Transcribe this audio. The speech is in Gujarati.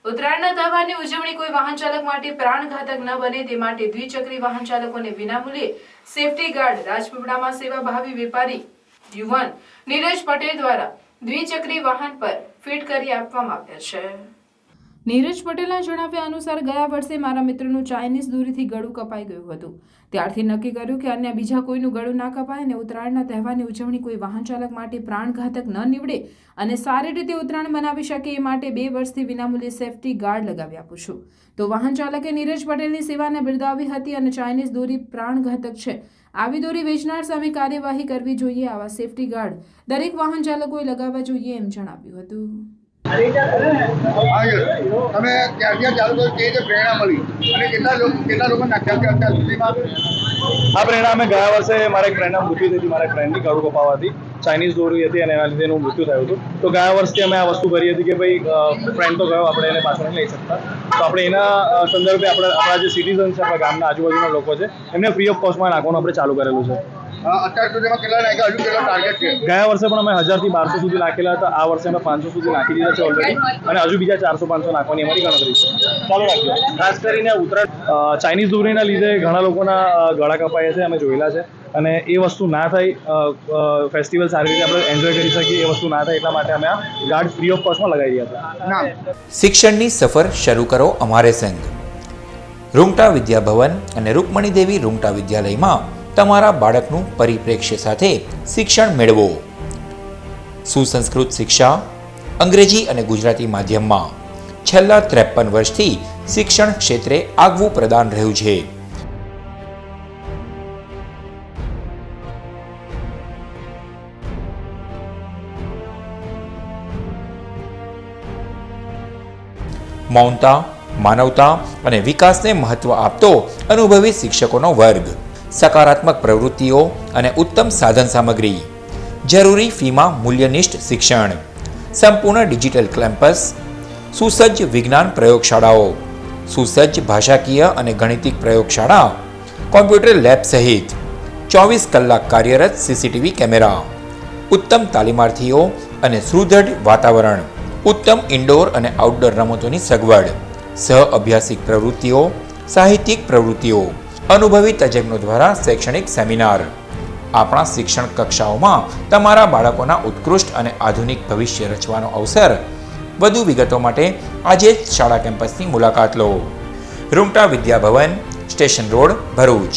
ઉત્તરાયણના તહેવારની ઉજવણી કોઈ વાહન ચાલક માટે પ્રાણઘાતક ન બને તે માટે દ્વિચક્રી વાહન ચાલકોને વિનામૂલ્યે સેફટી ગાર્ડ રાજપીપળામાં સેવાભાવી વેપારી યુવાન નીરજ પટેલ દ્વારા દ્વિચક્રી વાહન પર ફિટ કરી આપવામાં આવ્યા છે। નીરજ પટેલના જણાવ્યા અનુસાર ગયા વર્ષે મારા મિત્રનું ચાઇનીઝ દોરીથી ગળું કપાઈ ગયું હતું। ત્યારથી નક્કી કર્યું કે અન્ય બીજા કોઈનું ગળું ના કપાય અને ઉત્તરાયણના તહેવારની ઉજવણી કોઈ વાહન ચાલક માટે પ્રાણઘાતક ન નીવડે અને સારી રીતે ઉત્તરાયણ મનાવી શકે એ માટે 2 વર્ષથી વિનામૂલ્યે સેફટી ગાર્ડ લગાવી આપું છું। તો વાહન ચાલકે નીરજ પટેલની સેવાને બિરદાવી હતી અને ચાઇનીઝ દોરી પ્રાણઘાતક છે, આવી દોરી વેચનાર સામે કાર્યવાહી કરવી જોઈએ, આવા સેફટી ગાર્ડ દરેક વાહન ચાલકોએ લગાવવા જોઈએ એમ જણાવ્યું હતું। તમે ત્યારથી ચાલુ કર્યું કે પ્રેરણા મળી અને કેટલા લોકો નાખ્યા છે અત્યાર સુધીમાં? આ પ્રેરણા અમે ગયા વર્ષે મારા એક ફ્રેન્ડના મૃત્યુ થઈ હતી, મારા એક ફ્રેન્ડની ગળું કપાવાથી ચાઇનીઝ દોરી હતી અને એના લીધે એનું મૃત્યુ થયું હતું। તો ગયા વર્ષથી અમે આ વસ્તુ કરી હતી કે ભાઈ ફ્રેન્ડ તો ગયો, આપણે એને પાછળ નહીં લઈ શકતા, તો આપણે એના સંદર્ભે આપણા જે સિટીઝન છે, આપણા ગામના આજુબાજુના લોકો છે, એમને ફ્રી ઓફ કોસ્ટમાં નાખવાનું આપણે ચાલુ કરેલું છે। અત્યાર સુધીમાં કેટલા નાખ્યા? હજુ કેટલો ટાર્ગેટ છે? ગયા વર્ષે પણ અમે 1000 થી 1200 સુધી નાખેલા હતા, આ વર્ષે અમે 500 સુધી નાખી દીધા છે ઓલરેડી અને હજુ બીજા 400-500 નાખવાની અમારી ગણતરી છે। ચાલો રાખજો। ખાસ કરીને ઉત્તરાયણ ચાઇનીઝ દોરીના લીધે ઘણા લોકોના ગળા કપાયા છે, અમે જોયેલા છે અને એ વસ્તુ ના થાય, ફેસ્ટિવલ સારી રીતે આપણે એન્જોય કરી શકીએ, એ વસ્તુ ના થાય એટલા માટે અમે આ ગાર્ડ ફ્રી ઓફ કોસ્ટમાં લગાવી રહ્યા હતા। શિક્ષણની સફર શરૂ કરો અમારે સંગ। રૂંગટા વિદ્યાભવન અને રૂકમણી દેવી રૂંગટા વિદ્યાલયમાં તમારા બાળકનું પરિપ્રેક્ષ્ય સાથે શિક્ષણ મેળવો। સુસંસ્કૃત શિક્ષા અંગ્રેજી અને ગુજરાતી માધ્યમમાં છેલ્લા 53 વર્ષથી શિક્ષણ ક્ષેત્રે આગવું પ્રદાન રહ્યું છે। મૌનતા, માનવતા અને વિકાસને મહત્વ આપતો અનુભવી શિક્ષકોનો વર્ગ, સકારાત્મક પ્રવૃત્તિઓ અને ઉત્તમ સાધન સામગ્રી, જરૂરી ફીમાં મૂલ્યનિષ્ઠ શિક્ષણ, સંપૂર્ણ ડિજિટલ કેમ્પસ, સુસજ્જ વિજ્ઞાન પ્રયોગશાળાઓ, સુસજ્જ ભાષાકીય અને ગણિતિક પ્રયોગશાળા, કોમ્પ્યુટર લેબ સહિત 24 કલાક કાર્યરત સીસીટીવી કેમેરા, ઉત્તમ તાલીમાર્થીઓ અને સુદૃઢ વાતાવરણ, ઉત્તમ ઇન્ડોર અને આઉટડોર રમતોની સગવડ, સહ અભ્યાસિક પ્રવૃત્તિઓ, સાહિત્યિક પ્રવૃત્તિઓ, અનુભવી તજજ્ઞો દ્વારા શૈક્ષણિક સેમિનાર। આપણા શિક્ષણ કક્ષાઓમાં તમારા બાળકોના ઉત્કૃષ્ટ અને આધુનિક ભવિષ્ય રચવાનો અવસર। વધુ વિગતો માટે આજે જ શાળા કેમ્પસની મુલાકાત લો। Rungta Vidyabhavan, station road, Bharuch.